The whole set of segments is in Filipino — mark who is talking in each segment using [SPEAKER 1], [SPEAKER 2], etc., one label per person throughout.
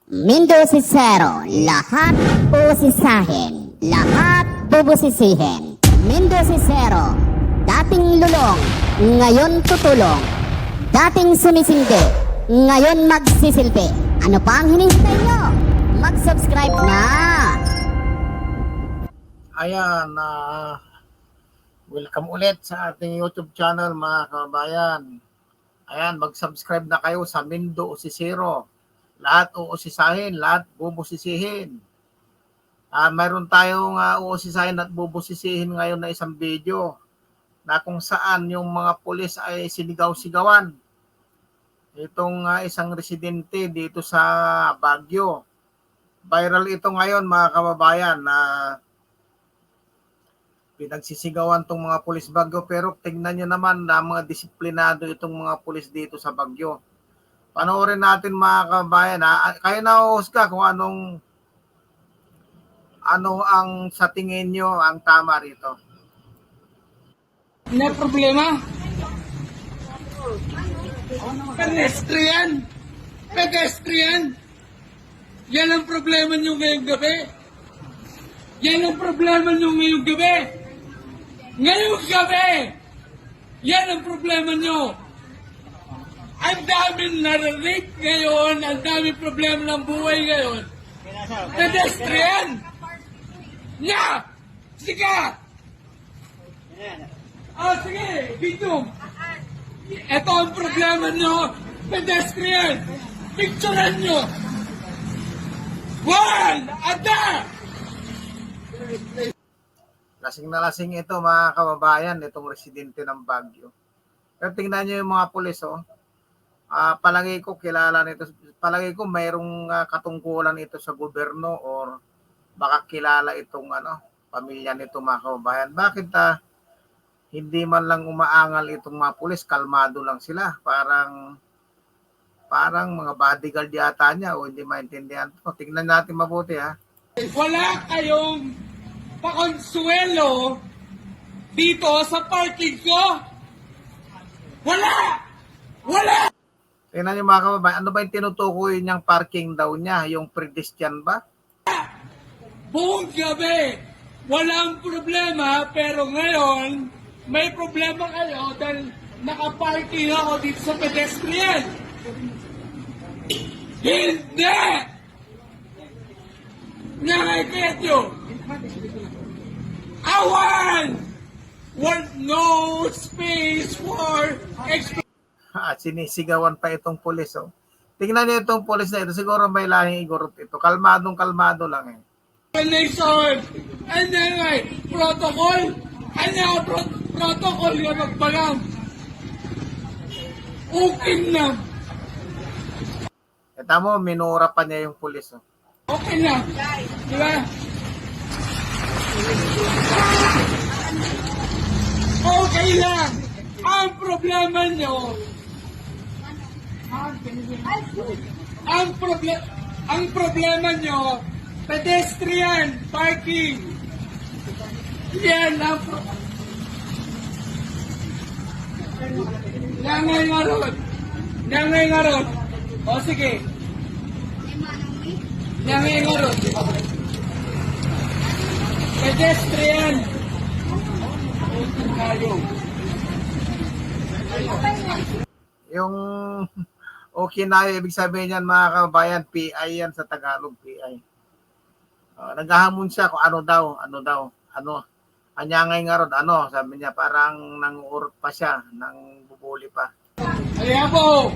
[SPEAKER 1] Mendocicero, lahat usisahin, lahat bubusisihin. Mendocicero, dating lulong, ngayon tutulong. Dating sumisindi, ngayon magsisilbi. Ano pa ang hinihintay nyo? Mag-subscribe na!
[SPEAKER 2] Ayan, welcome ulit sa ating YouTube channel mga kababayan. Ayan, mag-subscribe na kayo sa Mindo Usisero. Lahat uusisahin, lahat bubusisihin. Mayroon tayong uusisahin at bubusisihin ngayon na isang video na kung saan yung mga pulis ay sinigaw-sigawan. Itong isang residente dito sa Baguio. Viral ito ngayon mga kababayan na pinagsisigawan tong mga pulis Baguio, pero tingnan nyo naman na mga disiplinado itong mga pulis dito sa Baguio. Panoorin natin mga kabayan. Kayo na uhusga kung ano ang sa tingin nyo ang tama rito.
[SPEAKER 3] Na problema? Pedestrian! Pedestrian! Yan ang problema nyo ngayong gabi. Yan ang problema nyo ngayong gabi. Ngayong gabi! Yan ang problema nyo. Ang daming narinig ngayon, ang daming problema ng buhay ngayon. Pedestrian! Nya! Sige! Sige, video. Ito ang problema nyo, pedestrian. Picturean nyo. One! Ada!
[SPEAKER 2] Lasing na lasing ito mga kababayan, itong residente ng Baguio. Pero tingnan nyo yung mga pulis, oh. Palagi ko kilala nito, palagi ko mayroong katungkulan ito sa gobyerno or baka kilala itong pamilya nito mga kababayan. Bakit hindi man lang umaangal itong mga pulis, kalmado lang sila, parang mga bodyguard yata niya o hindi maintindihan. Tingnan natin mabuti ha.
[SPEAKER 3] Wala kayong pakonsuelo dito sa parking ko? Wala! Wala!
[SPEAKER 2] Tingnan niyo mga kababayan, ano ba yung tinutukoy niyang parking daw niya? Yung pedestrian ba?
[SPEAKER 3] Buong gabi, walang problema, pero ngayon, may problema kayo dahil nakaparking ako dito sa pedestrian. Hindi! Nakikita nyo! Want no space for
[SPEAKER 2] Sinisigawan pa itong pulis, oh. Tingnan niyo itong pulis na ito, siguro may lahing igorot ito. Kalmadong-kalmado lang eh.
[SPEAKER 3] Explanation! Ano nga protocol? Ano protocol yung magbagang? Okay na.
[SPEAKER 2] Ito mo, minura pa niya yung pulis, oh.
[SPEAKER 3] Okay na. Diba? Okay lang. Ang problema nyo, ang problema nyo, pedestrian parking. Yan ang Nangay ngarot. O sige. Nangay ngarot. Pedestrian.
[SPEAKER 2] Yung okay na, ibig sabihin yan mga kabayan, PI yan sa Tagalog, PI. Naghahamon siya kung ano daw, anyangay nga ron, sabi niya, parang nanguurot pa siya, nang bubuli pa.
[SPEAKER 3] Ayan po!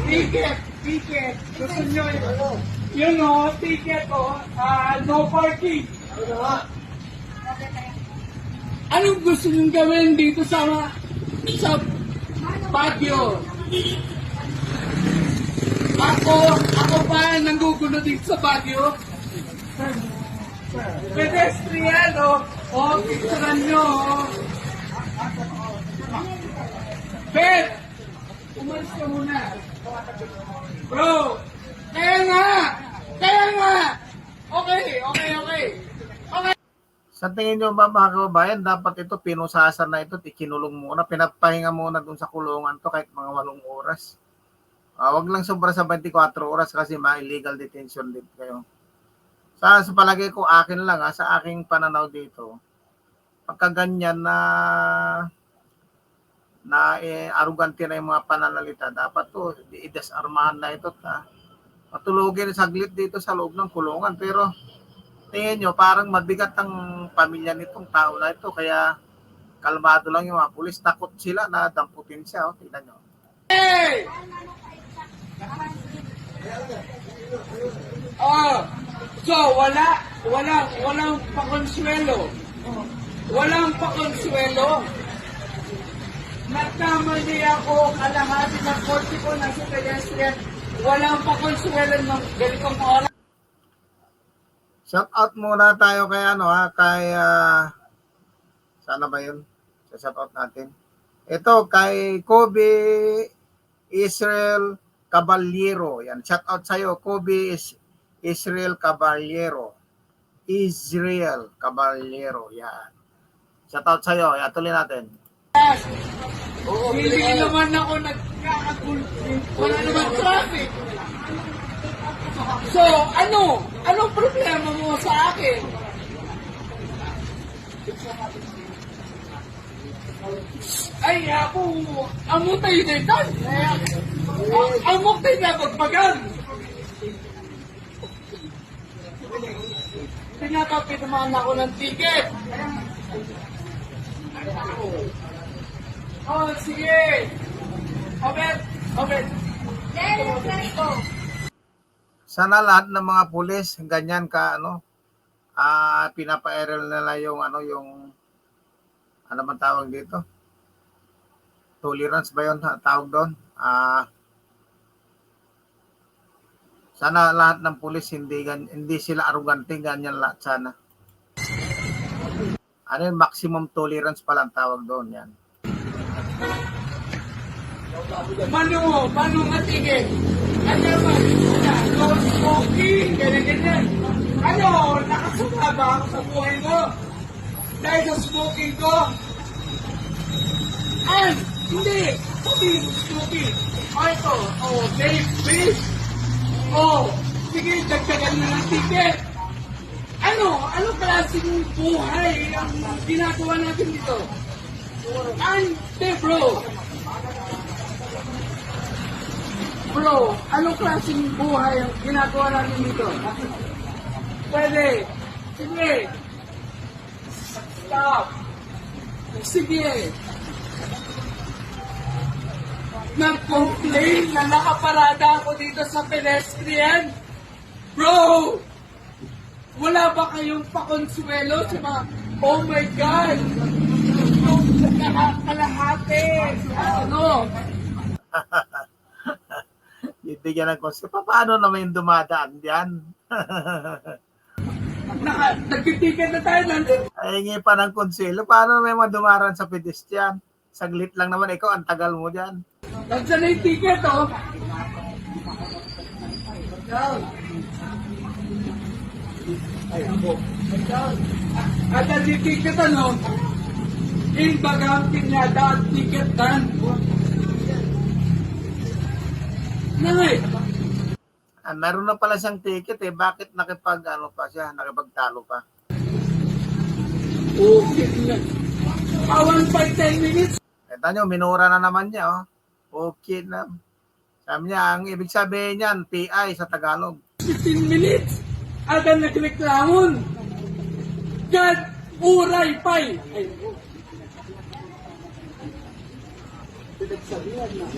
[SPEAKER 3] Ticket! Gusto nyo yun o, ticket o, no parking. Anong gusto nyo gawin dito sa Baguio? Ako pa nanggugulo dito sa Baguio? Pedestrian o, picturean nyo o. Ben! Umalis ka muna. Bro! Kaya nga! Okay.
[SPEAKER 2] Sa tingin nyo ba mga kababayan, dapat ito pinusasan na ito, ikinulong muna, pinapahinga muna dun sa kulungan to kahit mga 8 oras. Wag lang sobra sa 24 oras kasi ma-illegal detention din kayo. Sa palagay ko, akin lang sa aking pananaw dito, pagka ganyan na arugante na yung mga pananalita, dapat to i-desarmahan na ito. Matulugin saglit dito sa loob ng kulungan. Pero tingin nyo, parang mabigat ang pamilya nitong tao na ito. Kaya kalmado lang yung mga pulis. Takot sila na damputin siya. Tingnan nyo.
[SPEAKER 3] Hey! So walang pakonsuelo. Walang pakonsuelo. Nagkamali ako, kalahati ng korte ko nasa pedestrian. Walang pakonsuelo ng ganitong oras.
[SPEAKER 2] Shout out muna tayo kay sana ba yun? Shout out natin. Ito kay Kobe Israel Caballero. Yan, shout out sa'yo, Kobe Israel Caballero. Israel Caballero. Yan. Shout out sa'yo. Yan, tuloy natin.
[SPEAKER 3] Hindi naman ako nagkakagulo. Wala naman traffic. So, anong problema mo sa akin? Ay, ako, amutay na ito. Amutay na pagpagan. Tinatapit naman ako ng ticket. Oh, sige. Obet.
[SPEAKER 2] Sana lahat ng mga pulis ganyan ka pinapa-aerial nila yung ano man tawag dito? Tolerance ba 'yon tawag doon? Sana lahat ng pulis hindi sila arugante, ganyan lahat sana. Ano yung maximum tolerance pala ang tawag doon, yan.
[SPEAKER 3] Paano nga tigil? Ano naman? No smoking, ganyan. Ano, nakasama ba ako sa buhay mo? Dahil sa smoking ko? Ay, hindi. Sabi mo smoking. Ito, vape. Sige, dagdagan na ng ticket. Ano klaseng buhay ang ginagawa natin dito? Ante, bro, anong klaseng buhay ang ginagawa natin dito? Pwede. Sige. Stop. Sige. Nag-complain na nakaparada ako dito sa pedestrian. Bro! Wala ba kayong pakonsuelo sa mga, oh my God! Yung nakakalahati.
[SPEAKER 2] Bibigyan ng konse. Paano naman yung dumadaan diyan?
[SPEAKER 3] Nagtitigan na tayo nandun.
[SPEAKER 2] Ay, hingi pa ng konselo. Paano naman yung dumaran sa pedestrian? Saglit lang naman, ikaw, ang tagal mo dyan.
[SPEAKER 3] Nandiyan na yung ticket, At ang ticket, in bagang pinyada at ticket dan. Nangay.
[SPEAKER 2] Meron na pala siyang ticket Bakit nakipagtalo pa?
[SPEAKER 3] Okay na. Awan pa 10 minutes.
[SPEAKER 2] Kita nyo, minura na naman niya. Okay na. Sabi niya, ang ibig sabihin niyan, PI sa Tagalog.
[SPEAKER 3] 15 minutes. Aga nagreklamon. God, uray pay. Ay, pinagsabihan na.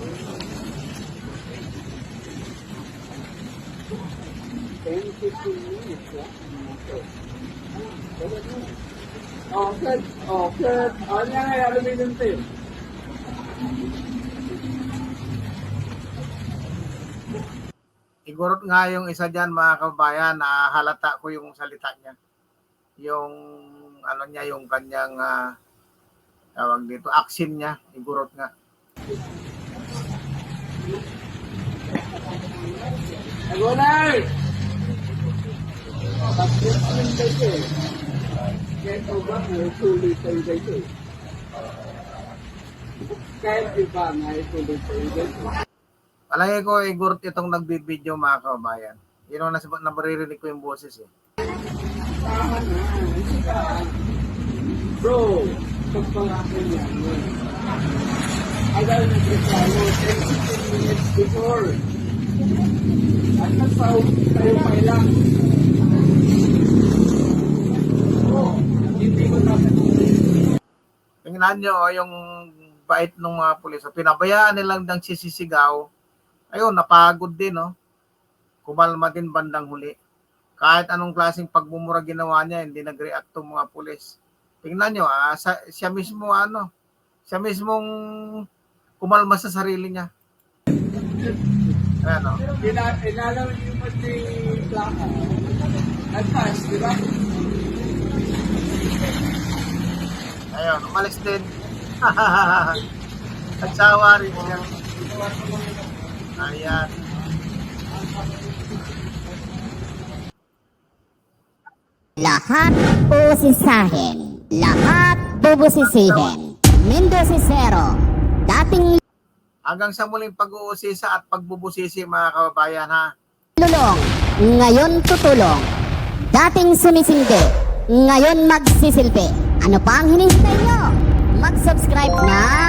[SPEAKER 3] 10-15 minutes, Okay. Ano nga nga, aluminum tape.
[SPEAKER 2] Siguro nga yung isa dyan, mga kababayan, halata ko yung salita niya. Yung, yung kanyang, tawag dito, aksin niya, igurot nga.
[SPEAKER 3] Agunay! Ito ba, tuloy-tuloy dito eh. Kahit iba nga, tuloy-tuloy dito.
[SPEAKER 2] Palagi ko igurt itong nagbibideo mga kababayan. Yun ang namaririnig ko yung boses eh.
[SPEAKER 3] Tama na. Sige. Bro, pagpangako niya. Agal nagreklamo 10-15 minutes before. At nasa kayo kailang. Hindi mo dapat.
[SPEAKER 2] Tingnan nyo yung bait ng mga pulis. Pinabayaan nilang ng sisisigaw. Ayun, napagod din, no? Kumalma din bandang huli. Kahit anong klaseng pagmumura ginawa niya, hindi nag-react tong mga pulis. Tingnan nyo, siya mismo, siya mismong kumalma sa sarili niya. Ano?
[SPEAKER 3] Inalaw niyo mo si Plaka. Nag-pass, di ba?
[SPEAKER 2] Ayun, umalis din. Nagsawa rin siya. Ayan.
[SPEAKER 1] Lahat usisahin, lahat bubusisihin. Mendocicero, dating
[SPEAKER 2] Hanggang sa muling pag-uusisa at pagbubusisi mga kababayan ha.
[SPEAKER 1] lulong, ngayon tutulong. Dating sumisindi, ngayon magsisilbi. Ano pa ang hinihintay nyo? Mag-subscribe na!